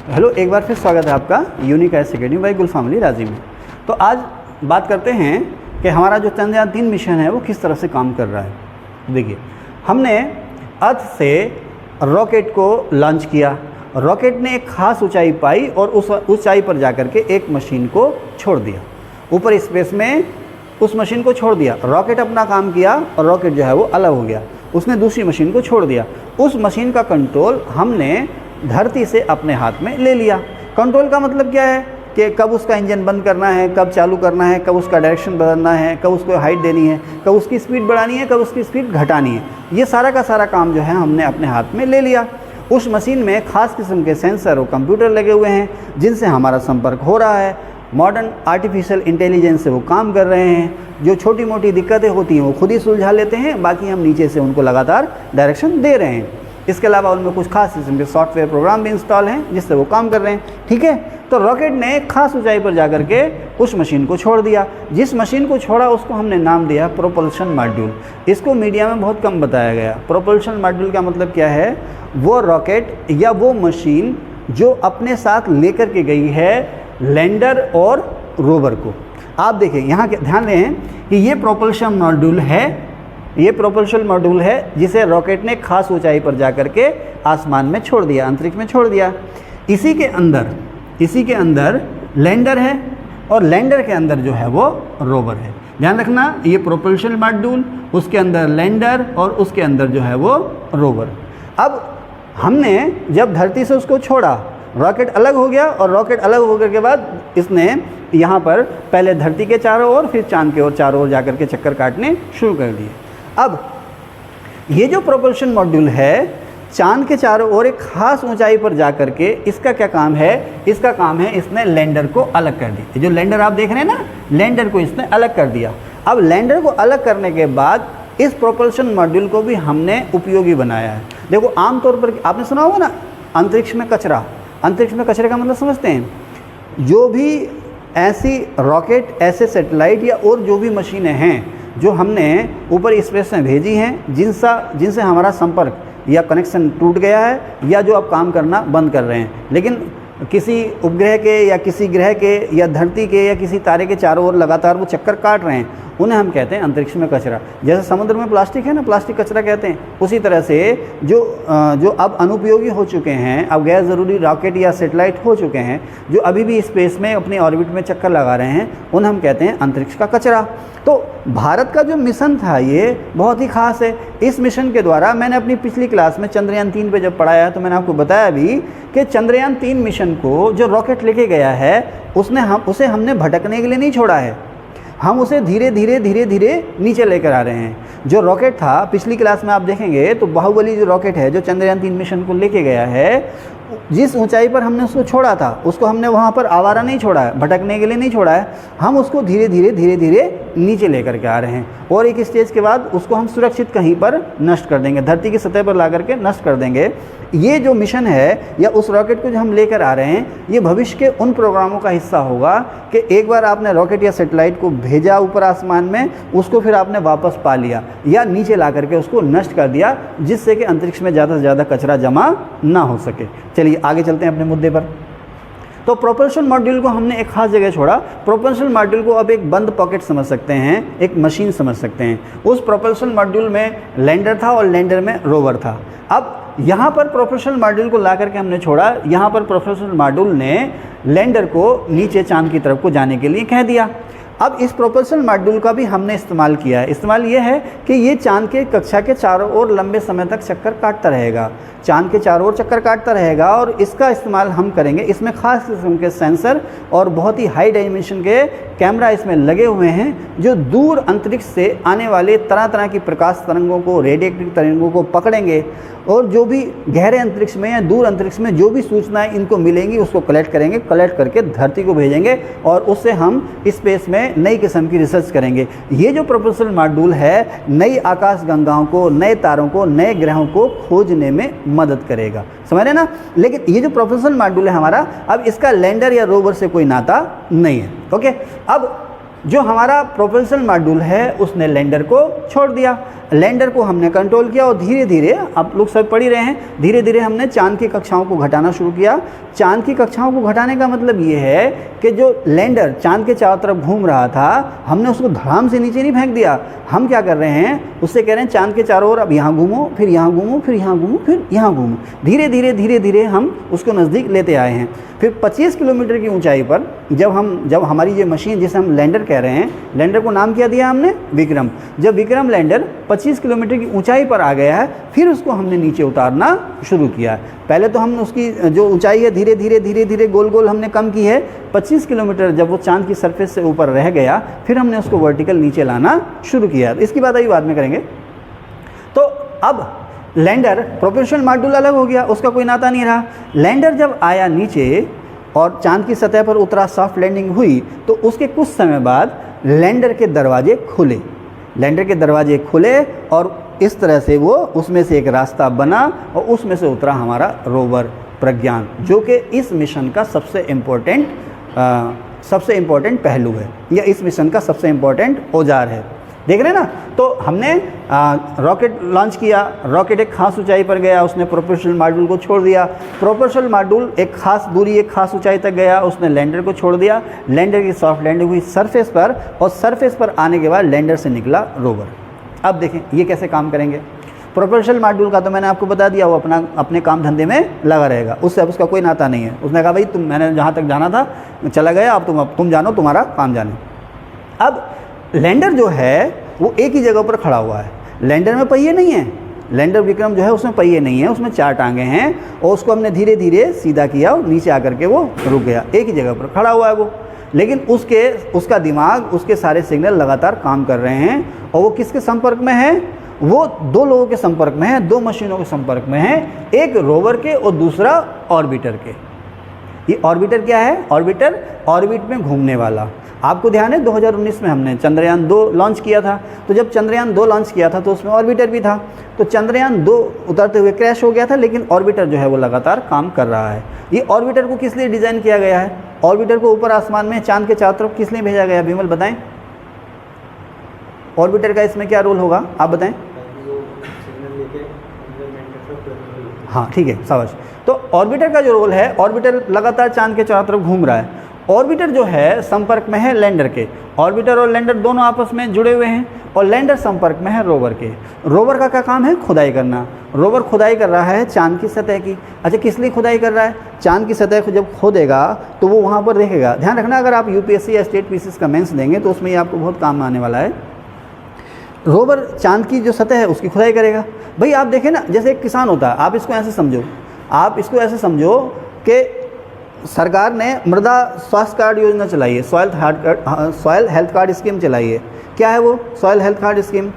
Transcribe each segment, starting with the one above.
Hello, एक बार फिर स्वागत है आपका यूनिक आईएएस अकेडमी बाय गुल फैमिली रांची में। तो आज बात करते हैं कि हमारा जो चंद्रयान 3 मिशन है वो किस तरह से काम कर रहा है। देखिए, हमने अर्थ से रॉकेट को लॉन्च किया। रॉकेट ने एक खास ऊंचाई पाई और उस ऊंचाई पर जाकर के एक मशीन को छोड़ दिया। ऊपर स्पेस में उस मशीन को छोड़ दिया। रॉकेट अपना काम किया और रॉकेट जो है वो अलग हो गया। उसने दूसरी मशीन को छोड़ दिया। उस मशीन का कंट्रोल हमने धरती से अपने हाथ में ले लिया। कंट्रोल का मतलब क्या है कि कब उसका इंजन बंद करना है, कब चालू करना है, कब उसका डायरेक्शन बदलना है, कब उसको हाइट देनी है, कब उसकी स्पीड बढ़ानी है, कब उसकी स्पीड घटानी है। ये सारा का सारा काम जो है हमने अपने हाथ में ले लिया। उस मशीन में ख़ास किस्म के सेंसर और कंप्यूटर लगे हुए हैं जिनसे हमारा संपर्क हो रहा है। मॉडर्न आर्टिफिशियल इंटेलिजेंस से वो काम कर रहे हैं। जो छोटी मोटी दिक्कतें होती हैं वो खुद ही सुलझा लेते हैं, बाकी हम नीचे से उनको लगातार डायरेक्शन दे रहे हैं। इसके अलावा उनमें कुछ खास किस्म के सॉफ्टवेयर प्रोग्राम भी इंस्टॉल हैं जिससे वो काम कर रहे हैं। ठीक है, तो रॉकेट ने एक खास ऊंचाई पर जाकर के उस मशीन को छोड़ दिया। जिस मशीन को छोड़ा उसको हमने नाम दिया प्रोपल्शन मॉड्यूल। इसको मीडिया में बहुत कम बताया गया। प्रोपल्शन मॉड्यूल का मतलब क्या है? वो रॉकेट या वो मशीन जो अपने साथ लेकर के गई है लैंडर और रोवर को। आप देखिए, यहाँ ध्यान दें कि ये प्रोपल्शन मॉड्यूल है। ये प्रोपल्शन मॉड्यूल है जिसे रॉकेट ने खास ऊंचाई पर जाकर के आसमान में छोड़ दिया, अंतरिक्ष में छोड़ दिया। इसी के अंदर लैंडर है और लैंडर के अंदर जो है वो रोवर है। ध्यान रखना, ये प्रोपल्शन मॉड्यूल, उसके अंदर लैंडर और उसके अंदर जो है वो रोवर। अब हमने जब धरती से उसको छोड़ा, रॉकेट अलग हो गया और रॉकेट अलग होकर के बाद इसने यहाँ पर पहले धरती के चारों ओर फिर चांद के ओर चारों ओर जाकर के चक्कर काटने शुरू कर दिए। अब ये जो प्रोपल्शन मॉड्यूल है चांद के चारों ओर एक खास ऊंचाई पर जाकर के इसका क्या काम है? इसका काम है इसने लैंडर को अलग कर दिया। जो लैंडर आप देख रहे हैं ना, लैंडर को इसने अलग कर दिया। अब लैंडर को अलग करने के बाद इस प्रोपल्शन मॉड्यूल को भी हमने उपयोगी बनाया है। देखो, आमतौर पर आपने सुना होगा ना, अंतरिक्ष में कचरा। अंतरिक्ष में कचरे का मतलब समझते हैं? जो भी ऐसी रॉकेट, ऐसे सैटेलाइट या और जो भी मशीनें हैं जो हमने ऊपर स्पेस में भेजी हैं, जिनसे हमारा संपर्क या कनेक्शन टूट गया है या जो अब काम करना बंद कर रहे हैं, लेकिन किसी उपग्रह के या किसी ग्रह के या धरती के या किसी तारे के चारों ओर लगातार वो चक्कर काट रहे हैं, उन्हें हम कहते हैं अंतरिक्ष में कचरा। जैसे समुद्र में प्लास्टिक है ना, प्लास्टिक कचरा कहते हैं। उसी तरह से जो अब अनुपयोगी हो चुके हैं, अब गैर ज़रूरी रॉकेट या सैटेलाइट हो चुके हैं, जो अभी भी स्पेस में अपनी ऑर्बिट में चक्कर लगा रहे हैं, उन्हें हम कहते हैं अंतरिक्ष का कचरा। तो भारत का जो मिशन था ये बहुत ही खास है। इस मिशन के द्वारा मैंने अपनी पिछली क्लास में चंद्रयान 3 पे जब पढ़ाया तो मैंने आपको बताया भी कि चंद्रयान 3 मिशन को जो रॉकेट लेके गया है उसे हमने भटकने के लिए नहीं छोड़ा है। हम उसे धीरे धीरे नीचे लेकर आ रहे हैं। जो रॉकेट था, पिछली क्लास में आप देखेंगे तो बाहुबली जो रॉकेट है जो चंद्रयान 3 मिशन को लेके गया है, जिस ऊंचाई पर हमने उसको छोड़ा था उसको हमने वहाँ पर आवारा नहीं छोड़ा है, भटकने के लिए नहीं छोड़ा है। हम उसको धीरे धीरे नीचे लेकर के आ रहे हैं और एक स्टेज के बाद उसको हम सुरक्षित कहीं पर नष्ट कर देंगे, धरती की सतह पर ला करके नष्ट कर देंगे। ये जो मिशन है या उस रॉकेट को जो हम लेकर आ रहे हैं, ये भविष्य के उन प्रोग्रामों का हिस्सा होगा कि एक बार आपने रॉकेट या सैटेलाइट को भेजा ऊपर आसमान में, उसको फिर आपने वापस पा लिया या नीचे ला करके उसको नष्ट कर दिया, जिससे कि अंतरिक्ष में ज़्यादा से ज़्यादा कचरा जमा ना हो सके। चलिए आगे चलते हैं अपने मुद्दे पर। तो प्रोपल्शन मॉड्यूल को हमने एक खास जगह छोड़ा। प्रोपल्शन मॉड्यूल को अब एक बंद पॉकेट समझ सकते हैं, एक मशीन समझ सकते हैं। उस प्रोपल्शन मॉड्यूल में लैंडर था और लैंडर में रोवर था। अब यहाँ पर प्रोपल्शन मॉड्यूल को ला करके हमने छोड़ा। यहाँ पर प्रोपल्शन मॉड्यूल ने लैंडर को नीचे चांद की तरफ को जाने के लिए कह दिया। अब इस प्रोपल्शन मॉड्यूल का भी हमने इस्तेमाल किया है। इस्तेमाल ये है कि ये चांद के कक्षा के चारों ओर लंबे समय तक चक्कर काटता रहेगा, चांद के चारों ओर चक्कर काटता रहेगा और इसका इस्तेमाल हम करेंगे। इसमें खास किस्म के सेंसर और बहुत ही हाई डायमेंशन के कैमरा इसमें लगे हुए हैं जो दूर अंतरिक्ष से आने वाले तरह तरह की प्रकाश तरंगों को, रेडिएटिव तरंगों को पकड़ेंगे और जो भी गहरे अंतरिक्ष में या दूर अंतरिक्ष में जो भी सूचनाएं इनको मिलेंगी उसको कलेक्ट करेंगे, कलेक्ट करके धरती को भेजेंगे और उससे हम स्पेस में नई किस्म की रिसर्च करेंगे। ये जो प्रोपल्शन मॉड्यूल है नई आकाश गंगाओं को, नए तारों को, नए ग्रहों को खोजने में मदद करेगा। समझ रहे ना? लेकिन ये जो प्रोपल्शन मॉड्यूल है हमारा, अब इसका लैंडर या रोवर से कोई नाता नहीं है। ओके, अब जो हमारा प्रोपल्शन मॉड्यूल है उसने लैंडर को छोड़ दिया, लैंडर को हमने कंट्रोल किया और धीरे धीरे, आप लोग सब पढ़ ही रहे हैं, धीरे धीरे हमने चांद की कक्षाओं को घटाना शुरू किया। चांद की कक्षाओं को घटाने का मतलब ये है कि जो लैंडर चांद के चारों तरफ घूम रहा था, हमने उसको धड़ाम से नीचे नहीं फेंक दिया। हम क्या कर रहे हैं, उससे कह रहे हैं चांद के चारों ओर अब यहाँ घूमो, फिर यहाँ घूमो, फिर यहाँ घूमो, फिर यहाँ घूमो। धीरे धीरे धीरे धीरे हम उसको नज़दीक लेते आए हैं। फिर 25 किलोमीटर की ऊंचाई पर जब हमारी ये मशीन, जिसे हम लैंडर कह रहे हैं, लैंडर को नाम क्या दिया हमने, विक्रम। जब विक्रम लैंडर 25 किलोमीटर की ऊंचाई पर आ गया है, फिर उसको हमने नीचे उतारना शुरू किया। पहले तो हमने उसकी जो ऊंचाई है धीरे धीरे धीरे धीरे गोल गोल हमने कम की है। 25 किलोमीटर जब वो चांद की सरफेस से ऊपर रह गया, फिर हमने उसको वर्टिकल नीचे लाना शुरू किया। इसकी बात अभी बाद में करेंगे। तो अब लैंडर प्रोपल्शन मॉड्यूल अलग हो गया, उसका कोई नाता नहीं रहा। लैंडर जब आया नीचे और चांद की सतह पर उतरा, सॉफ्ट लैंडिंग हुई, तो उसके कुछ समय बाद लैंडर के दरवाजे खुले। लैंडर के दरवाजे खुले और इस तरह से वो उसमें से एक रास्ता बना और उसमें से उतरा हमारा रोवर प्रज्ञान, जो कि इस मिशन का सबसे इम्पोर्टेंट पहलू है, या इस मिशन का सबसे इम्पोर्टेंट औजार है। देख रहे हैं ना। तो हमने रॉकेट लॉन्च किया, रॉकेट एक खास ऊंचाई पर गया, उसने प्रोपल्शन मॉड्यूल को छोड़ दिया। प्रोपल्शन मॉड्यूल एक खास दूरी, एक खास ऊंचाई तक गया, उसने लैंडर को छोड़ दिया। लैंडर की सॉफ्ट लैंडिंग हुई सरफेस पर, और सरफेस पर आने के बाद लैंडर से निकला रोवर। अब देखें ये कैसे काम करेंगे। प्रोपल्शन मॉड्यूल का तो मैंने आपको बता दिया, वो अपने काम धंधे में लगा रहेगा, उससे अब उसका कोई नाता नहीं है। उसने कहा भाई मैंने जहाँ तक जाना था चला गया, अब तुम जानो, तुम्हारा काम जाने। अब लैंडर जो है वो एक ही जगह पर खड़ा हुआ है। लैंडर में पहिए नहीं है, लैंडर विक्रम जो है उसमें पहिए नहीं है, उसमें 4 टांगे हैं, और उसको हमने धीरे धीरे सीधा किया और नीचे आकर के वो रुक गया, एक ही जगह पर खड़ा हुआ है वो। लेकिन उसका दिमाग, उसके सारे सिग्नल लगातार काम कर रहे हैं, और वो किसके संपर्क में है, वो 2 लोगों के संपर्क में है, 2 मशीनों के संपर्क में है, एक रोवर के और दूसरा ऑर्बिटर के। ये ऑर्बिटर क्या है, ऑर्बिटर ऑर्बिट में घूमने वाला। आपको ध्यान है 2019 में हमने चंद्रयान 2 लॉन्च किया था, तो जब चंद्रयान 2 लॉन्च किया था तो उसमें ऑर्बिटर भी था। तो चंद्रयान 2 उतरते हुए क्रैश हो गया था, लेकिन ऑर्बिटर जो है वो लगातार काम कर रहा है। ये ऑर्बिटर को किस लिए डिज़ाइन किया गया है, ऑर्बिटर को ऊपर आसमान में चांद के चारों तरफ किस लिए भेजा गया, विमल बताएं। ऑर्बिटर का इसमें क्या रोल होगा, आप बताएं। हाँ ठीक है, शाबाश। तो ऑर्बिटर का जो रोल है, ऑर्बिटर लगातार चांद के चारों तरफ घूम रहा है। ऑर्बिटर जो है संपर्क में है लैंडर के, ऑर्बिटर और लैंडर दोनों आपस में जुड़े हुए हैं, और लैंडर संपर्क में है रोवर के। रोवर का क्या काम है, खुदाई करना। रोवर खुदाई कर रहा है चांद की सतह की। अच्छा, किस लिए खुदाई कर रहा है, चांद की सतह को जब खोदेगा तो वो वहाँ पर देखेगा। ध्यान रखना, अगर आप यूपीएससी या स्टेट पीसीएस का मेंस देंगे तो उसमें ये आपको बहुत काम आने वाला है। रोवर चांद की जो सतह है उसकी खुदाई करेगा। भाई आप देखें ना, जैसे एक किसान होता है, आप इसको ऐसे समझो कि सरकार ने मृदा स्वास्थ्य कार्ड योजना चलाई है, सॉयल हेल्थ कार्ड स्कीम चलाई है। क्या है वो सॉयल हेल्थ कार्ड स्कीम?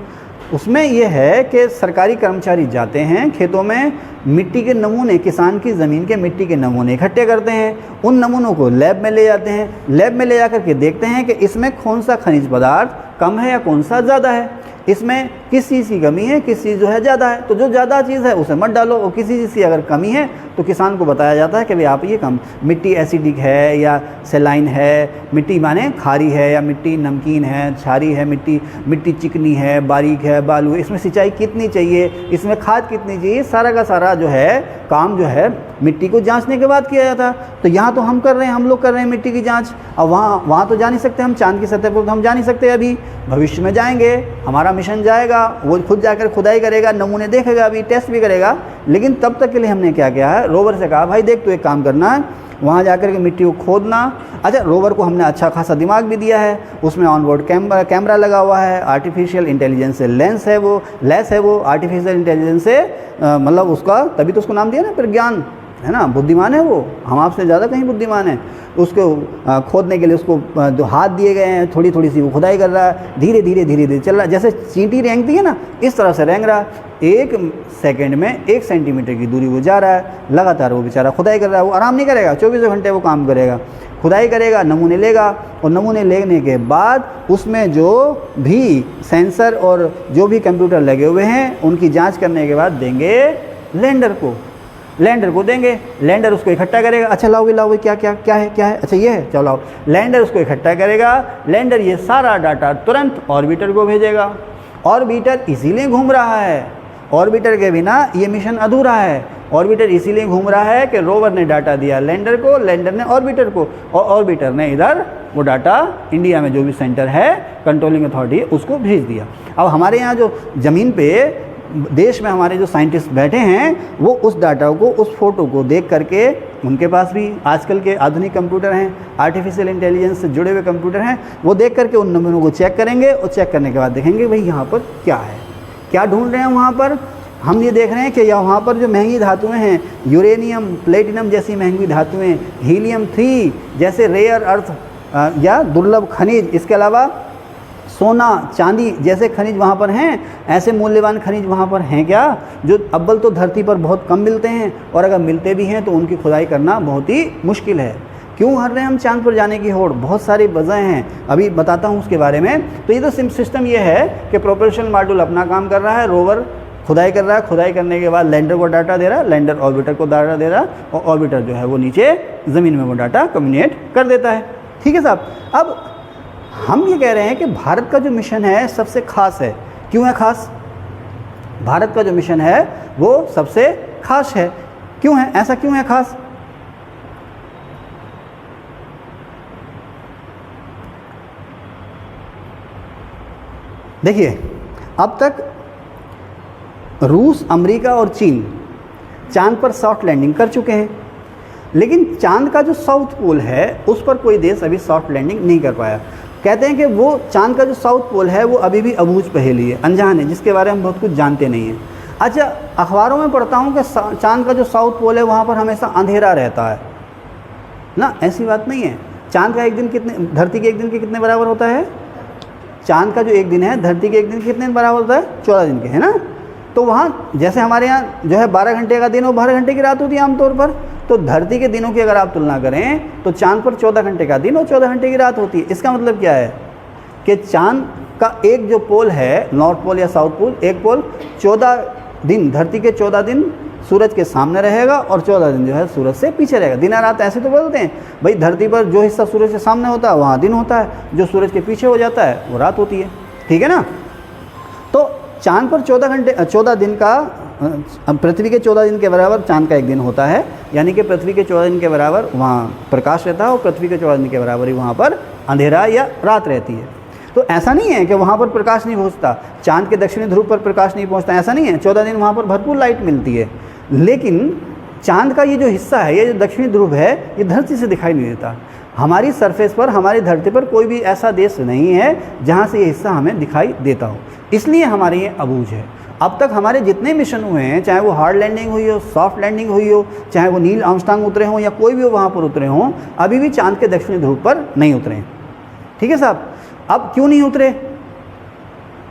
उसमें यह है कि सरकारी कर्मचारी जाते हैं खेतों में, मिट्टी के नमूने, किसान की ज़मीन के मिट्टी के नमूने इकट्ठे करते हैं, उन नमूनों को लैब में ले जाते हैं, लैब में ले जाकर के देखते हैं कि इसमें कौन सा खनिज पदार्थ कम है या कौन सा ज़्यादा है, इसमें किस चीज़ की कमी है, किस चीज़ जो है ज़्यादा है। तो जो ज़्यादा चीज़ है उसे मत डालो, और किसी चीज़ की अगर कमी है तो किसान को बताया जाता है कि भाई आप ये कम, मिट्टी एसिडिक है या सेलाइन है, मिट्टी माने खारी है या मिट्टी नमकीन है, क्षारी है, मिट्टी चिकनी है, बारीक है, बालू, इसमें सिंचाई कितनी चाहिए, इसमें खाद कितनी चाहिए, सारा का सारा जो है काम जो है मिट्टी को जांचने के बाद किया जाता। तो यहाँ तो हम लोग कर रहे हैं मिट्टी की जांच। अब वहाँ तो जा नहीं सकते हम, चांद की सतह पर तो हम जा नहीं सकते, अभी भविष्य में जाएंगे, हमारा मिशन जाएगा, वो खुद जाकर खुदाई करेगा, नमूने देखेगा, अभी टेस्ट भी करेगा। लेकिन तब तक के लिए हमने क्या किया है, रोवर से कहा भाई देख तू एक काम करना है, वहाँ जाकर के मिट्टी को खोदना। अच्छा, रोवर को हमने अच्छा खासा दिमाग भी दिया है, उसमें ऑनबोर्ड कैमरा लगा हुआ है, आर्टिफिशियल इंटेलिजेंस से लेस है वो आर्टिफिशियल इंटेलिजेंस से मतलब उसका, तभी तो उसको नाम दिया ना प्रज्ञान, है ना, बुद्धिमान है वो, हम आपसे ज़्यादा कहीं बुद्धिमान है। उसको खोदने के लिए उसको जो हाथ दिए गए हैं, थोड़ी थोड़ी सी वो खुदाई कर रहा है, धीरे धीरे चल रहा है, जैसे चींटी रेंगती है ना, इस तरह से रेंग रहा है। 1 सेकंड में 1 सेंटीमीटर की दूरी वो जा रहा है, लगातार वो बेचारा खुदाई कर रहा है। वो आराम नहीं करेगा, 24 घंटे वो काम करेगा, खुदाई करेगा, नमूने लेगा, और नमूने लेने के बाद उसमें जो भी सेंसर और जो भी कंप्यूटर लगे हुए हैं उनकी जांच करने के बाद देंगे लैंडर को। लैंडर को देंगे, लैंडर उसको इकट्ठा करेगा। अच्छा लाओगे लाओगे, क्या क्या क्या है, क्या है, अच्छा ये है, चलो लाओ। लैंडर उसको इकट्ठा करेगा, लैंडर ये सारा डाटा तुरंत ऑर्बिटर को भेजेगा। ऑर्बिटर इसीलिए घूम रहा है, ऑर्बिटर के बिना ये मिशन अधूरा है। ऑर्बिटर इसीलिए घूम रहा है कि रोवर ने डाटा दिया लैंडर को, लैंडर ने ऑर्बिटर को, और ऑर्बिटर ने इधर वो डाटा इंडिया में जो भी सेंटर है कंट्रोलिंग अथॉरिटी उसको भेज दिया। अब हमारे यहाँ जो ज़मीन पे देश में हमारे जो साइंटिस्ट बैठे हैं वो उस डाटा को, उस फोटो को देख करके, उनके पास भी आजकल के आधुनिक कंप्यूटर हैं, आर्टिफिशियल इंटेलिजेंस से जुड़े हुए कंप्यूटर हैं, वो देख करके उन नंबरों को चेक करेंगे और चेक करने के बाद देखेंगे भाई यहाँ पर क्या है, क्या ढूंढ रहे हैं वहाँ पर। हम ये देख रहे हैं कि वहाँ पर जो महंगी धातुएं हैं, यूरेनियम, प्लेटिनम जैसी महंगी धातुएं, हीलियम 3 जैसे रेयर अर्थ या दुर्लभ खनिज, इसके अलावा सोना चांदी जैसे खनिज वहाँ पर हैं। ऐसे मूल्यवान खनिज वहाँ पर हैं क्या, जो अव्वल तो धरती पर बहुत कम मिलते हैं, और अगर मिलते भी हैं तो उनकी खुदाई करना बहुत ही मुश्किल है। क्यों हर रहे हैं हम चांद पर जाने की होड़, बहुत सारी वजह हैं, अभी बताता हूँ उसके बारे में। तो ये तो सिस्टम ये है कि प्रोपल्शन मॉड्यूल अपना काम कर रहा है, रोवर खुदाई कर रहा है, खुदाई करने के बाद लैंडर को डाटा दे रहा है, लैंडर ऑर्बिटर को डाटा दे रहा है, और ऑर्बिटर जो है वो नीचे ज़मीन में वो डाटा कम्युनिकेट कर देता है। ठीक है साहब। अब हम ये कह रहे हैं कि भारत का जो मिशन है सबसे खास है। क्यों है खास? भारत का जो मिशन है वो सबसे खास है। क्यों है ऐसा, क्यों है खास? देखिए, अब तक रूस, अमेरिका और चीन चांद पर सॉफ्ट लैंडिंग कर चुके हैं, लेकिन चांद का जो साउथ पोल है उस पर कोई देश अभी सॉफ्ट लैंडिंग नहीं कर पाया। कहते हैं कि वो चांद का जो साउथ पोल है वो अभी भी अबूझ पहेली है, अनजान है, जिसके बारे में हम बहुत कुछ जानते नहीं हैं। अच्छा, अखबारों में पढ़ता हूँ कि चांद का जो साउथ पोल है वहाँ पर हमेशा अंधेरा रहता है ना, ऐसी बात नहीं है। चांद का एक दिन कितने, धरती के एक दिन के कितने बराबर होता है? चांद का जो एक दिन है धरती के एक दिन कितने बराबर होता है? 14 दिन के, है ना। तो वहाँ जैसे हमारे यहाँ जो है 12 घंटे का दिन और 12 घंटे की रात होती है आमतौर पर, तो धरती के दिनों की अगर आप तुलना करें तो चांद पर 14 घंटे का दिन और 14 घंटे की रात होती है। इसका मतलब क्या है कि चांद का एक जो पोल है, नॉर्थ पोल या साउथ पोल, एक पोल 14 दिन, धरती के 14 दिन सूरज के सामने रहेगा और 14 दिन जो है सूरज से पीछे रहेगा। दिन और रात ऐसे तो बोलते हैं भाई, धरती पर जो हिस्सा सूरज के सामने होता है वहाँ दिन होता है, जो सूरज के पीछे हो जाता है वो रात होती है। ठीक है ना। तो चांद पर 14 दिन का, पृथ्वी के 14 दिन के बराबर चांद का एक दिन होता है, यानी कि पृथ्वी के 14 दिन के बराबर वहाँ प्रकाश रहता है और पृथ्वी के 14 दिन के बराबर ही वहाँ पर अंधेरा या रात रहती है। तो ऐसा नहीं है कि वहाँ पर प्रकाश नहीं पहुँचता, चांद के दक्षिणी ध्रुव पर प्रकाश नहीं पहुँचता, ऐसा नहीं है। 14 दिन वहाँ पर भरपूर लाइट मिलती है, लेकिन चांद का ये जो हिस्सा है, ये जो दक्षिणी ध्रुव है, ये धरती से दिखाई नहीं देता। हमारी सरफेस पर, हमारी धरती पर कोई भी ऐसा देश नहीं है जहाँ से ये हिस्सा हमें दिखाई देता हो, इसलिए हमारे ये अबूझ है। अब तक हमारे जितने मिशन हुए हैं, चाहे वो हार्ड लैंडिंग हुई हो, सॉफ्ट लैंडिंग हुई हो, चाहे वो नील आर्मस्ट्रांग उतरे हों या कोई भी वहाँ पर उतरे हों, अभी भी चांद के दक्षिणी ध्रुव पर नहीं उतरे हैं। ठीक है साहब। अब क्यों नहीं उतरे,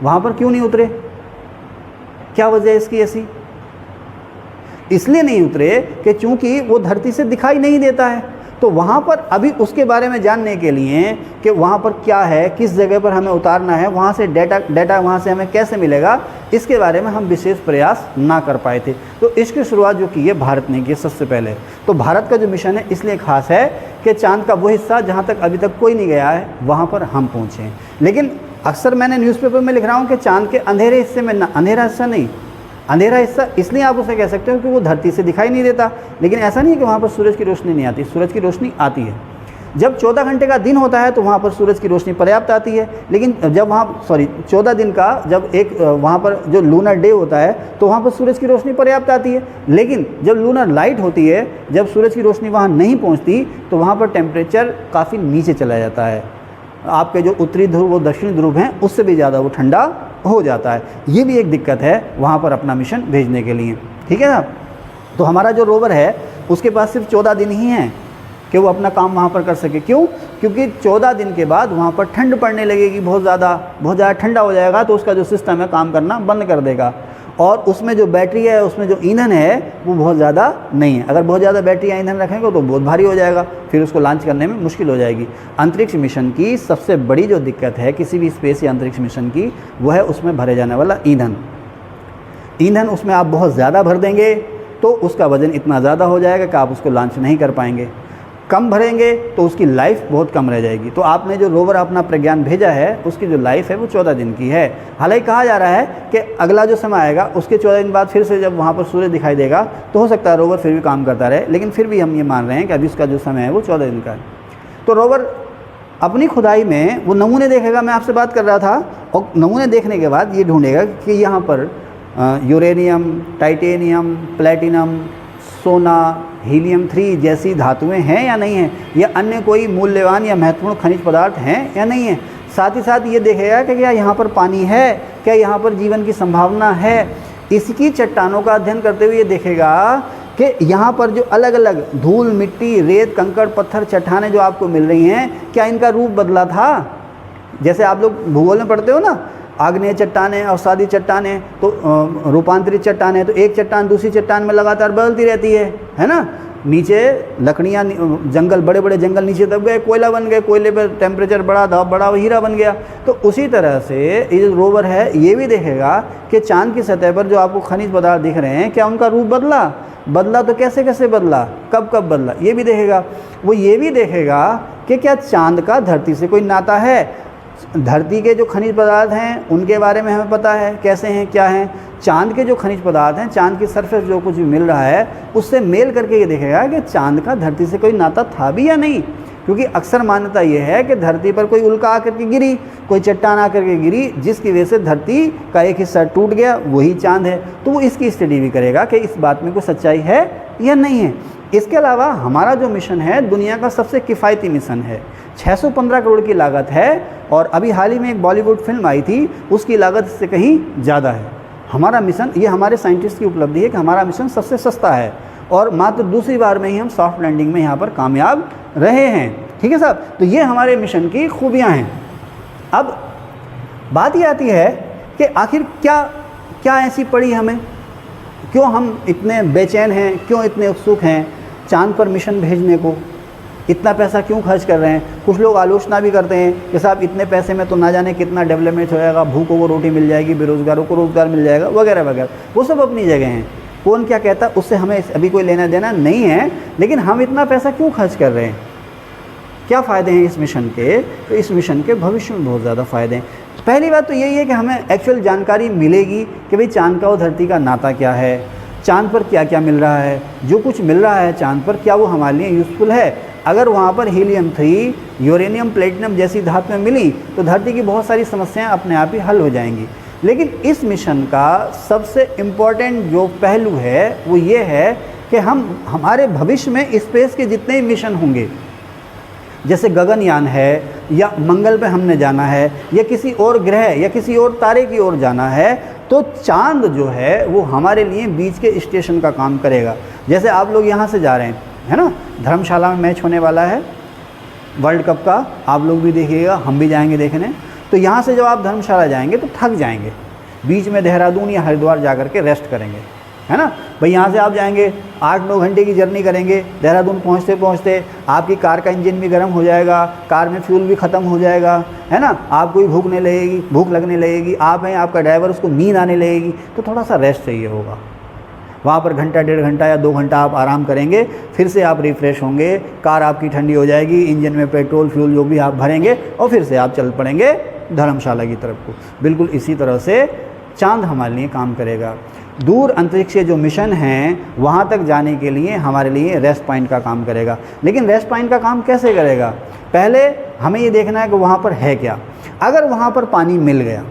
वहाँ पर क्यों नहीं उतरे, क्या वजह है इसकी ऐसी? इसलिए नहीं उतरे कि चूंकि वो धरती से दिखाई नहीं देता है। तो वहाँ पर अभी उसके बारे में जानने के लिए कि वहाँ पर क्या है, किस जगह पर हमें उतारना है, वहाँ से डाटा वहाँ से हमें कैसे मिलेगा, इसके बारे में हम विशेष प्रयास ना कर पाए थे। तो इसकी शुरुआत जो की है भारत ने की सबसे पहले। तो भारत का जो मिशन है इसलिए खास है कि चांद का वो हिस्सा जहाँ तक अभी तक कोई नहीं गया है वहाँ पर हम पहुँचे। लेकिन अक्सर मैंने न्यूज़पेपर में लिख रहा हूँ कि चांद के अंधेरे हिस्से में, ना अंधेरा हिस्सा नहीं, अंधेरा हिस्सा इसलिए आप उसे कह सकते हो कि वो धरती से दिखाई नहीं देता। लेकिन ऐसा नहीं है कि वहाँ पर सूरज की रोशनी नहीं आती, सूरज की रोशनी आती है। जब 14 घंटे का दिन होता है तो वहाँ पर सूरज की रोशनी पर्याप्त आती है। लेकिन जब 14 दिन का जब एक वहाँ पर जो लूनर डे होता है तो वहाँ पर सूरज की रोशनी पर्याप्त आती है। लेकिन जब लूनर लाइट होती है, जब सूरज की रोशनी वहाँ नहीं पहुँचती, तो वहाँ पर टेम्परेचर काफ़ी नीचे चला जाता है। आपके जो उत्तरी ध्रुव और दक्षिणी ध्रुव हैं उससे भी ज़्यादा वो ठंडा हो जाता है। ये भी एक दिक्कत है वहाँ पर अपना मिशन भेजने के लिए। ठीक है ना। तो हमारा जो रोवर है उसके पास सिर्फ 14 दिन ही हैं कि वो अपना काम वहाँ पर कर सके। क्यों? क्योंकि 14 दिन के बाद वहाँ पर ठंड पड़ने लगेगी, बहुत ज़्यादा ठंडा हो जाएगा, तो उसका जो सिस्टम है काम करना बंद कर देगा। और उसमें जो बैटरी है, उसमें जो ईंधन है वो बहुत ज़्यादा नहीं है। अगर बहुत ज़्यादा बैटरी या ईंधन रखेंगे तो बहुत भारी हो जाएगा, फिर उसको लॉन्च करने में मुश्किल हो जाएगी। अंतरिक्ष मिशन की सबसे बड़ी जो दिक्कत है किसी भी स्पेस या अंतरिक्ष मिशन की, वो है उसमें भरे जाने वाला ईंधन। ईंधन उसमें आप बहुत ज़्यादा भर देंगे तो उसका वज़न इतना ज़्यादा हो जाएगा कि आप उसको लॉन्च नहीं कर पाएंगे। कम भरेंगे तो उसकी लाइफ बहुत कम रह जाएगी। तो आपने जो रोवर अपना प्रज्ञान भेजा है उसकी जो लाइफ है वो 14 दिन की है। हालांकि कहा जा रहा है कि अगला जो समय आएगा उसके 14 दिन बाद फिर से जब वहाँ पर सूर्य दिखाई देगा तो हो सकता है रोवर फिर भी काम करता रहे, लेकिन फिर भी हम ये मान रहे हैं कि अभी उसका जो समय है वो 14 दिन का है। तो रोवर अपनी खुदाई में वो नमूने देखेगा, मैं आपसे बात कर रहा था, और नमूने देखने के बाद ये ढूंढेगा कि यहाँ पर यूरेनियम, टाइटेनियम, प्लेटिनम, सोना, हीलियम-3 जैसी धातुएं हैं या नहीं हैं, या अन्य कोई मूल्यवान या महत्वपूर्ण खनिज पदार्थ हैं या नहीं हैं। साथ ही साथ ये देखेगा कि क्या यहाँ पर पानी है, क्या यहाँ पर जीवन की संभावना है। इसकी चट्टानों का अध्ययन करते हुए ये देखेगा कि यहाँ पर जो अलग अलग धूल, मिट्टी, रेत, कंकड़, पत्थर, चट्टानें जो आपको मिल रही हैं, क्या इनका रूप बदला था। जैसे आप लोग भूगोल में पढ़ते हो ना, आग्नेय चट्टानें, अवसादी चट्टानें, तो रूपांतरित चट्टानें, तो एक चट्टान दूसरी चट्टान में लगातार बदलती रहती है ना। नीचे लकड़ियाँ, जंगल, बड़े बड़े जंगल नीचे दब गए, कोयला बन गए, कोयले पर टेम्परेचर बढ़ा, दाब बढ़ा, हीरा बन गया। तो उसी तरह से ये रोवर है ये भी देखेगा कि चांद की सतह पर जो आपको खनिज पदार्थ दिख रहे हैं क्या उनका रूप बदला तो कैसे कैसे बदला, कब कब बदला, ये भी देखेगा। वो ये भी देखेगा कि क्या चांद का धरती से कोई नाता है। धरती के जो खनिज पदार्थ हैं उनके बारे में हमें पता है कैसे हैं, क्या हैं। चांद के जो खनिज पदार्थ हैं, चांद की सरफेस जो कुछ भी मिल रहा है उससे मेल करके ये देखेगा कि चांद का धरती से कोई नाता था भी या नहीं। क्योंकि अक्सर मान्यता ये है कि धरती पर कोई उल्का आकर के गिरी, कोई चट्टान आकर के गिरी, जिसकी वजह से धरती का एक हिस्सा टूट गया, वही चांद है। तो वो इसकी स्टडी भी करेगा कि इस बात में कोई सच्चाई है या नहीं है। इसके अलावा हमारा जो मिशन है दुनिया का सबसे किफ़ायती मिशन है, 615 करोड़ की लागत है, और अभी हाल ही में एक बॉलीवुड फिल्म आई थी उसकी लागत इससे कहीं ज़्यादा है। हमारा मिशन, ये हमारे साइंटिस्ट की उपलब्धि है कि हमारा मिशन सबसे सस्ता है, और मात्र दूसरी बार में ही हम सॉफ्ट लैंडिंग में यहाँ पर कामयाब रहे हैं। ठीक है साहब, तो ये हमारे मिशन की खूबियाँ हैं। अब बात ये आती है कि आखिर क्या क्या ऐसी पड़ी हमें, क्यों हम इतने बेचैन हैं, क्यों इतने उत्सुक हैं चांद पर मिशन भेजने को, इतना पैसा क्यों खर्च कर रहे हैं। कुछ लोग आलोचना भी करते हैं कि साहब इतने पैसे में तो ना जाने कितना डेवलपमेंट हो जाएगा, भूखों को रोटी मिल जाएगी, बेरोज़गारों को रोज़गार मिल जाएगा, वगैरह वगैरह। वो सब अपनी जगह हैं, कौन क्या कहता उससे हमें अभी कोई लेना देना नहीं है। लेकिन हम इतना पैसा क्यों खर्च कर रहे हैं, क्या फ़ायदे हैं इस मिशन के। तो इस मिशन के भविष्य में बहुत ज़्यादा फ़ायदे हैं। पहली बात तो यही है कि हमें एक्चुअल जानकारी मिलेगी कि भाई चांद का और धरती का नाता क्या है, चांद पर क्या क्या मिल रहा है, जो कुछ मिल रहा है चांद पर क्या वो हमारे लिए यूज़फुल है। अगर वहाँ पर हीलियम-3, यूरेनियम, प्लेटिनम जैसी धातुएं मिली तो धरती की बहुत सारी समस्याएं अपने आप ही हल हो जाएंगी। लेकिन इस मिशन का सबसे इम्पॉर्टेंट जो पहलू है वो ये है कि हमारे भविष्य में स्पेस के जितने मिशन होंगे, जैसे गगनयान है, या मंगल पे हमने जाना है, या किसी और ग्रह या किसी और तारे की ओर जाना है, तो चांद जो है वो हमारे लिए बीच के स्टेशन का काम करेगा। जैसे आप लोग यहाँ से जा रहे हैं, है ना, धर्मशाला में मैच होने वाला है वर्ल्ड कप का, आप लोग भी देखिएगा, हम भी जाएंगे देखने। तो यहाँ से जब आप धर्मशाला जाएंगे तो थक जाएंगे, बीच में देहरादून या हरिद्वार जा कर के रेस्ट करेंगे, है ना भाई। यहाँ से आप जाएंगे 8-9 घंटे की जर्नी करेंगे, देहरादून पहुँचते पहुँचते आपकी कार का इंजन भी गर्म हो जाएगा, कार में फ्यूल भी ख़त्म हो जाएगा, है ना। आपको भी भूख लगने लगेगी, आप हैं आपका ड्राइवर, उसको नींद आने लगेगी, तो थोड़ा सा रेस्ट चाहिए होगा। वहाँ पर घंटा, 1.5 घंटा या 2 घंटा आप आराम करेंगे, फिर से आप रिफ़्रेश होंगे, कार आपकी ठंडी हो जाएगी, इंजन में पेट्रोल फ्यूल जो भी आप भरेंगे, और फिर से आप चल पड़ेंगे धर्मशाला की तरफ को। बिल्कुल इसी तरह से चांद हमारे लिए काम करेगा। दूर अंतरिक्ष जो मिशन हैं वहाँ तक जाने के लिए हमारे लिए रेस्ट पॉइंट का काम करेगा। लेकिन रेस्ट पॉइंट का काम कैसे करेगा, पहले हमें ये देखना है कि वहाँ पर है क्या। अगर वहाँ पर पानी मिल गया,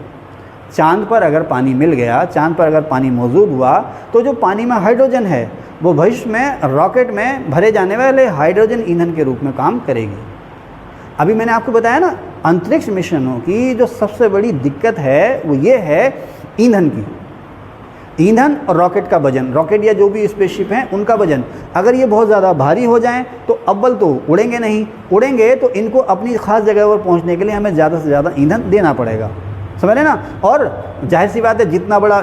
चांद पर अगर पानी मिल गया, चांद पर अगर पानी मौजूद हुआ, तो जो पानी में हाइड्रोजन है वो भविष्य में रॉकेट में भरे जाने वाले हाइड्रोजन ईंधन के रूप में काम करेगी। अभी मैंने आपको बताया ना, अंतरिक्ष मिशनों की जो सबसे बड़ी दिक्कत है वो ये है ईंधन की। ईंधन और रॉकेट का वजन, रॉकेट या जो भी स्पेसशिप हैं उनका वजन, अगर ये बहुत ज़्यादा भारी हो जाएं तो अव्वल तो उड़ेंगे नहीं, उड़ेंगे तो इनको अपनी ख़ास जगह पर पहुंचने के लिए हमें ज़्यादा से ज़्यादा ईंधन देना पड़ेगा, समझ रहे ना। और जाहिर सी बात है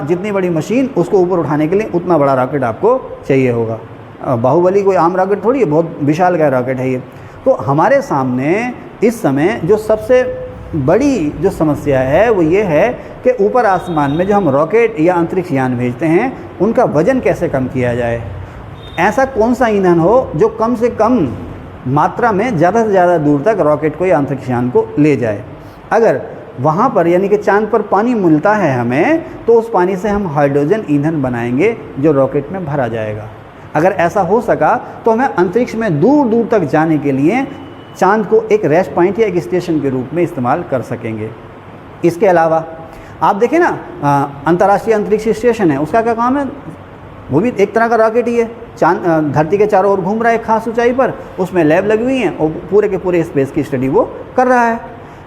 जितनी बड़ी मशीन उसको ऊपर उठाने के लिए उतना बड़ा रॉकेट आपको चाहिए होगा। बाहुबली कोई आम रॉकेट थोड़ी है, बहुत विशाल का रॉकेट है ये। तो हमारे सामने इस समय जो सबसे बड़ी जो समस्या है वो ये है कि ऊपर आसमान में जो हम रॉकेट या अंतरिक्ष यान भेजते हैं उनका वज़न कैसे कम किया जाए। ऐसा कौन सा ईंधन हो जो कम से कम मात्रा में ज़्यादा से ज़्यादा दूर तक रॉकेट को या अंतरिक्ष यान को ले जाए। अगर वहाँ पर यानी कि चांद पर पानी मिलता है हमें, तो उस पानी से हम हाइड्रोजन ईंधन बनाएंगे जो रॉकेट में भरा जाएगा। अगर ऐसा हो सका तो हमें अंतरिक्ष में दूर दूर तक जाने के लिए चांद को एक रेस्ट पॉइंट या एक स्टेशन के रूप में इस्तेमाल कर सकेंगे। इसके अलावा आप देखें ना, अंतर्राष्ट्रीय अंतरिक्ष स्टेशन है, उसका क्या काम है? वो भी एक तरह का रॉकेट ही है। चांद धरती के चारों ओर घूम रहा है एक खास ऊंचाई पर, उसमें लैब लगी हुई हैं और पूरे के पूरे स्पेस की स्टडी वो कर रहा है।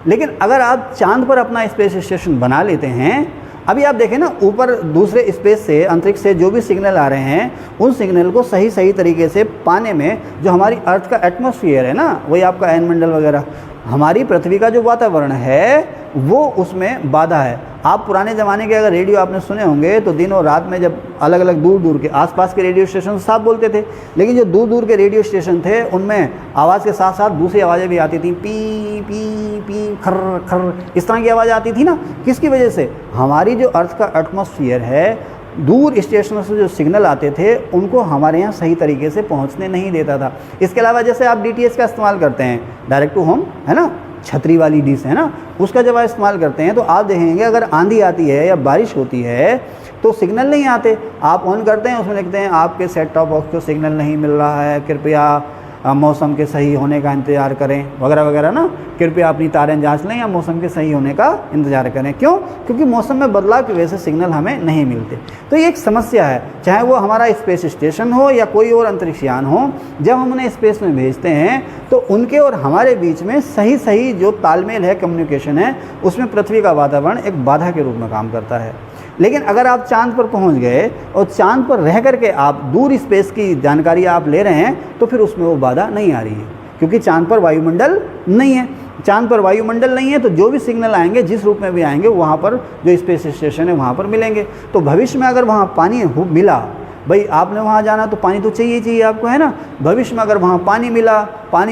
लेकिन अगर आप चांद पर अपना स्पेस स्टेशन बना लेते हैं, अभी आप देखें ना, ऊपर दूसरे स्पेस से, अंतरिक्ष से जो भी सिग्नल आ रहे हैं, उन सिग्नल को सही सही तरीके से पाने में जो हमारी अर्थ का एटमॉस्फेयर है ना, वही आपका आयनमंडल वगैरह, हमारी पृथ्वी का जो वातावरण है वो उसमें बाधा है। आप पुराने ज़माने के अगर रेडियो आपने सुने होंगे तो दिन और रात में जब अलग अलग दूर दूर के आसपास के रेडियो स्टेशन साफ बोलते थे, लेकिन जो दूर दूर के रेडियो स्टेशन थे उनमें आवाज़ के साथ साथ दूसरी आवाज़ें भी आती थी, पी पी पी, खर खर, इस तरह की आवाज़ आती थी ना। किसकी वजह से? हमारी जो अर्थ का एटमॉस्फेयर है, दूर स्टेशनों से जो सिग्नल आते थे उनको हमारे यहाँ सही तरीके से पहुँचने नहीं देता था। इसके अलावा जैसे आप DTH का इस्तेमाल करते हैं, डायरेक्ट टू होम, है ना, छतरी वाली डिश है ना, उसका जब आप इस्तेमाल करते हैं तो आप देखेंगे अगर आंधी आती है या बारिश होती है तो सिग्नल नहीं आते। आप ऑन करते हैं, उसमें लिखते हैं आपके सेट टॉप बॉक्स को सिग्नल नहीं मिल रहा है, कृपया मौसम के सही होने का इंतज़ार करें, वगैरह वगैरह ना, कृपया अपनी तारें जांच लें या मौसम के सही होने का इंतज़ार करें। क्यों? क्योंकि मौसम में बदलाव की वजह से सिग्नल हमें नहीं मिलते। तो ये एक समस्या है, चाहे वो हमारा स्पेस स्टेशन हो या कोई और अंतरिक्ष यान हो। जब हम उन्हें स्पेस में भेजते हैं तो उनके और हमारे बीच में सही सही जो तालमेल है, कम्युनिकेशन है, उसमें पृथ्वी का वातावरण एक बाधा के रूप में काम करता है। लेकिन अगर आप चांद पर पहुंच गए और चांद पर रह करके आप दूर स्पेस की जानकारी आप ले रहे हैं, तो फिर उसमें वो बाधा नहीं आ रही है, क्योंकि चांद पर वायुमंडल नहीं है। चांद पर वायुमंडल नहीं है तो जो भी सिग्नल आएंगे, जिस रूप में भी आएंगे, वहाँ पर जो स्पेस स्टेशन है वहाँ पर मिलेंगे। तो भविष्य में अगर वहाँ पानी मिला, भाई आपने वहाँ जाना तो पानी तो चाहिए चाहिए आपको, है ना। भविष्य में अगर वहाँ पानी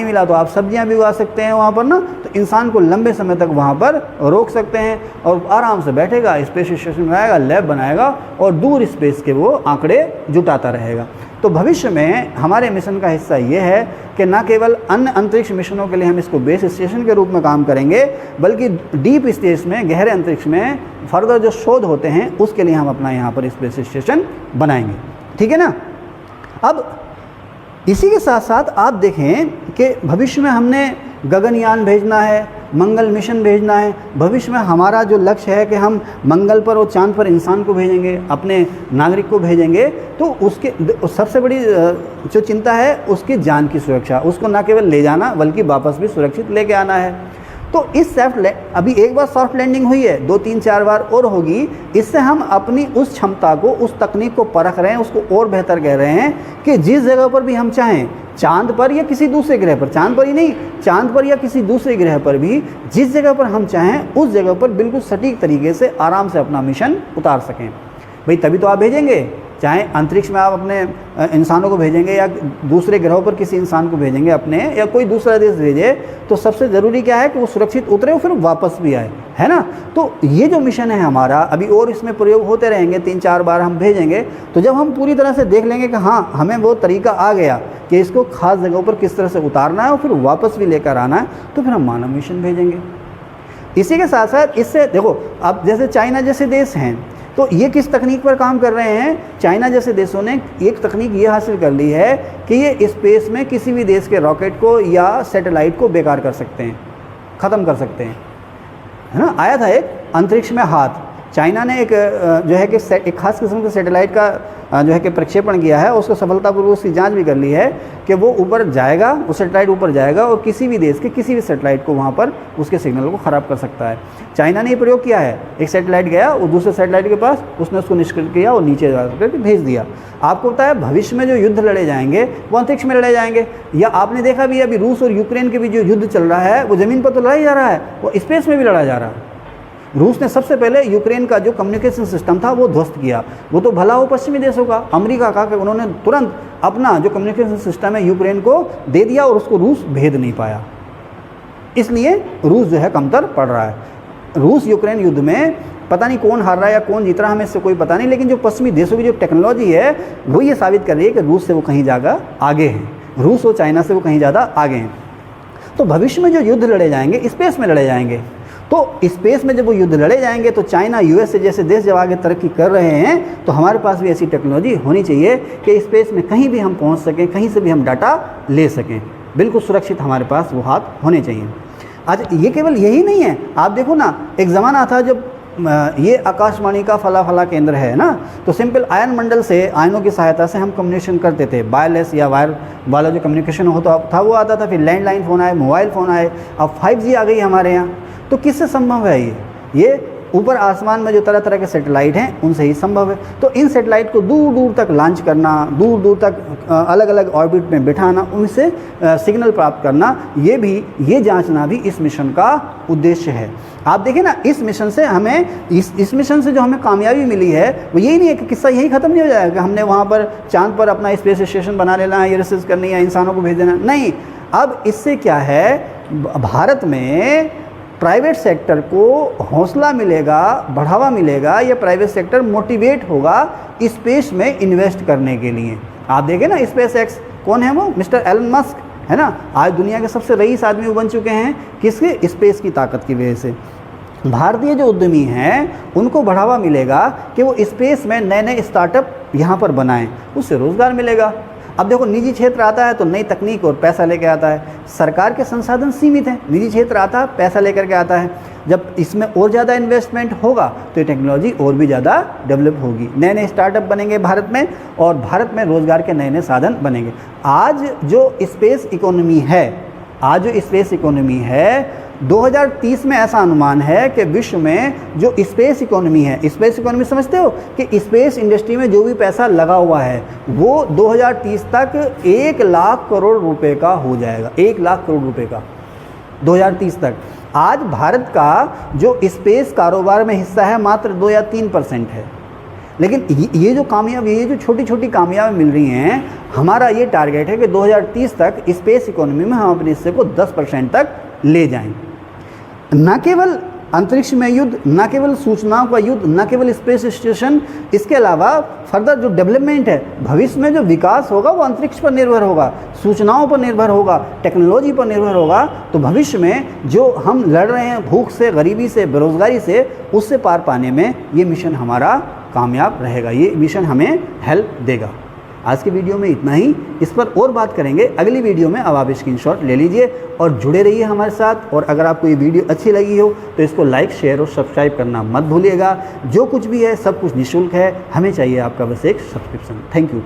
मिला तो आप सब्जियाँ भी उगा सकते हैं वहाँ पर ना, तो इंसान को लंबे समय तक वहाँ पर रोक सकते हैं और आराम से बैठेगा, स्पेस स्टेशन बनाएगा, लैब बनाएगा और दूर स्पेस के वो आंकड़े जुटाता रहेगा। तो भविष्य में हमारे मिशन का हिस्सा ये है कि न केवल अन्य अंतरिक्ष मिशनों के लिए हम इसको बेस स्टेशन के रूप में काम करेंगे, बल्कि डीप स्पेस में, गहरे अंतरिक्ष में फर्दर जो शोध होते हैं उसके लिए हम अपना यहाँ पर स्पेस स्टेशन बनाएंगे। ठीक है ना। अब इसी के साथ साथ आप देखें कि भविष्य में हमने गगनयान भेजना है, मंगल मिशन भेजना है। भविष्य में हमारा जो लक्ष्य है कि हम मंगल पर और चांद पर इंसान को भेजेंगे, अपने नागरिक को भेजेंगे, तो उसके सबसे बड़ी जो चिंता है उसकी जान की सुरक्षा, उसको ना केवल ले जाना बल्कि वापस भी सुरक्षित लेके आना है। तो इस अभी एक बार सॉफ्ट लैंडिंग हुई है, 2 3 4 बार और होगी। इससे हम अपनी उस क्षमता को, उस तकनीक को परख रहे हैं, उसको और बेहतर कह रहे हैं कि जिस जगह पर भी हम चाहें, चांद पर या किसी दूसरे ग्रह पर, चांद पर ही नहीं, चांद पर या किसी दूसरे ग्रह पर भी जिस जगह पर हम चाहें उस जगह पर बिल्कुल सटीक तरीके से आराम से अपना मिशन उतार सकें। भाई तभी तो आप भेजेंगे, चाहे अंतरिक्ष में आप अपने इंसानों को भेजेंगे या दूसरे ग्रहों पर किसी इंसान को भेजेंगे अपने, या कोई दूसरा देश भेजे, तो सबसे ज़रूरी क्या है कि वो सुरक्षित उतरे और फिर वापस भी आए, है ना। तो ये जो मिशन है हमारा, अभी और इसमें प्रयोग होते रहेंगे, 3 4 बार हम भेजेंगे। तो जब हम पूरी तरह से देख लेंगे कि हाँ हमें वो तरीका आ गया कि इसको खास जगहों पर किस तरह से उतारना है और फिर वापस भी लेकर आना है, तो फिर हम मानव मिशन भेजेंगे। इसी के साथ साथ इससे देखो, अब जैसे चाइना जैसे देश हैं, तो ये किस तकनीक पर काम कर रहे हैं। चाइना जैसे देशों ने एक तकनीक ये हासिल कर ली है कि ये स्पेस में किसी भी देश के रॉकेट को या सैटेलाइट को बेकार कर सकते हैं, ख़त्म कर सकते हैं, है ना। आया था एक अंतरिक्ष में हाथ, चाइना ने एक जो है कि एक खास किस्म के सैटेलाइट का जो है कि प्रक्षेपण किया है, उसको सफलतापूर्वक उसकी जांच भी कर ली है कि वो ऊपर जाएगा, वो सैटेलाइट ऊपर जाएगा और किसी भी देश के किसी भी सैटेलाइट को वहाँ पर उसके सिग्नल को ख़राब कर सकता है। चाइना ने ये प्रयोग किया है, एक सैटेलाइट गया और दूसरे सैटेलाइट के पास, उसने उसको निष्क्रिय किया और नीचे जाकर भेज दिया। आपको पता है भविष्य में जो युद्ध लड़े जाएंगे वो अंतरिक्ष में लड़े जाएंगे, या आपने देखा भी अभी रूस और यूक्रेन के बीच जो युद्ध चल रहा है वो ज़मीन पर तो लड़ा ही जा रहा है, वो स्पेस में भी लड़ा जा रहा है। रूस ने सबसे पहले यूक्रेन का जो कम्युनिकेशन सिस्टम था वो ध्वस्त किया। वो तो भला हो पश्चिमी देशों का, अमेरिका का, कि उन्होंने तुरंत अपना जो कम्युनिकेशन सिस्टम है यूक्रेन को दे दिया और उसको रूस भेद नहीं पाया, इसलिए रूस जो है कमतर पड़ रहा है। रूस यूक्रेन युद्ध में पता नहीं कौन हार रहा है या कौन जीत रहा है, हमें इससे कोई पता नहीं, लेकिन जो पश्चिमी देशों की जो टेक्नोलॉजी है वो ये साबित कर रही है कि रूस से वो कहीं ज़्यादा आगे हैं, रूस और चाइना से वो कहीं ज़्यादा आगे हैं। तो भविष्य में जो युद्ध लड़े जाएंगे स्पेस में लड़े जाएंगे, तो स्पेस में जब वो युद्ध लड़े जाएंगे तो चाइना यूएसए जैसे देश जब आगे तरक्की कर रहे हैं तो हमारे पास भी ऐसी टेक्नोलॉजी होनी चाहिए कि स्पेस में कहीं भी हम पहुंच सकें, कहीं से भी हम डाटा ले सकें, बिल्कुल सुरक्षित हमारे पास वो हाथ होने चाहिए। आज ये केवल यही नहीं है, आप देखो ना, एक ज़माना था जब ये आकाशवाणी का फला केंद्र है ना, तो सिंपल आयन मंडल से आयनों की सहायता से हम कम्युनिकेशन करते थे, वायरलेस या वायर वाला जो कम्युनिकेशन होता था वो आता था, फिर लैंडलाइन फ़ोन आए, मोबाइल फ़ोन आए, अब 5G आ गई हमारे यहाँ। तो किससे संभव है ये ऊपर आसमान में जो तरह तरह के सैटेलाइट हैं उनसे ही संभव है। तो इन सैटेलाइट को दूर दूर तक लॉन्च करना, दूर दूर तक अलग अलग ऑर्बिट में बिठाना, उनसे सिग्नल प्राप्त करना, ये जांचना भी इस मिशन का उद्देश्य है। आप देखें ना, इस मिशन से हमें इस मिशन से जो हमें कामयाबी मिली है वो यही नहीं है कि किस्सा यही ख़त्म नहीं हो जाएगा कि हमने वहाँ पर चांद पर अपना स्पेस स्टेशन बना लेना है, ये रिसर्च करनी है, इंसानों को भेज देना, नहीं। अब इससे क्या है, भारत में प्राइवेट सेक्टर को हौसला मिलेगा, बढ़ावा मिलेगा, या प्राइवेट सेक्टर मोटिवेट होगा स्पेस में इन्वेस्ट करने के लिए। आप देखें ना, स्पेस एक्स कौन है वो, मिस्टर एलन मस्क है ना, आज दुनिया के सबसे रईस आदमी वो बन चुके हैं, किसके, स्पेस की ताकत की वजह से। भारतीय जो उद्यमी हैं उनको बढ़ावा मिलेगा कि वो स्पेस में नए नए स्टार्टअप यहाँ पर बनाएं, उससे रोज़गार मिलेगा। अब देखो, निजी क्षेत्र आता है तो नई तकनीक और पैसा लेकर आता है, सरकार के संसाधन सीमित हैं, निजी क्षेत्र आता है पैसा लेकर के आता है। जब इसमें और ज़्यादा इन्वेस्टमेंट होगा तो ये टेक्नोलॉजी और भी ज़्यादा डेवलप होगी, नए नए स्टार्टअप बनेंगे भारत में, और भारत में रोज़गार के नए नए साधन बनेंगे। आज जो स्पेस इकोनॉमी है 2030 में ऐसा अनुमान है कि विश्व में जो स्पेस इकोनॉमी है, स्पेस इकोनॉमी समझते हो कि स्पेस इंडस्ट्री में जो भी पैसा लगा हुआ है वो 2030 तक 1 लाख करोड़ रुपए का हो जाएगा, 1 लाख करोड़ रुपए का 2030 तक। आज भारत का जो स्पेस कारोबार में हिस्सा है मात्र 2 या 3% है, लेकिन ये जो कामयाबी, ये जो छोटी छोटी कामयाबी मिल रही हैं, हमारा ये टारगेट है कि 2030 तक स्पेस इकोनॉमी में हम अपने हिस्से को 10% तक ले जाएं। न केवल अंतरिक्ष में युद्ध, न केवल सूचनाओं का युद्ध, न केवल स्पेस स्टेशन, इसके अलावा फर्दर जो डेवलपमेंट है, भविष्य में जो विकास होगा वो अंतरिक्ष पर निर्भर होगा, सूचनाओं पर निर्भर होगा, टेक्नोलॉजी पर निर्भर होगा। तो भविष्य में जो हम लड़ रहे हैं भूख से, गरीबी से, बेरोज़गारी से, उससे पार पाने में ये मिशन हमारा कामयाब रहेगा, ये मिशन हमें हेल्प देगा। आज की वीडियो में इतना ही, इस पर और बात करेंगे अगली वीडियो में। अब आप स्क्रीनशॉट ले लीजिए और जुड़े रहिए हमारे साथ। और अगर आपको ये वीडियो अच्छी लगी हो तो इसको लाइक, शेयर और सब्सक्राइब करना मत भूलिएगा। जो कुछ भी है सब कुछ निःशुल्क है, हमें चाहिए आपका बस एक सब्सक्रिप्शन। Thank you.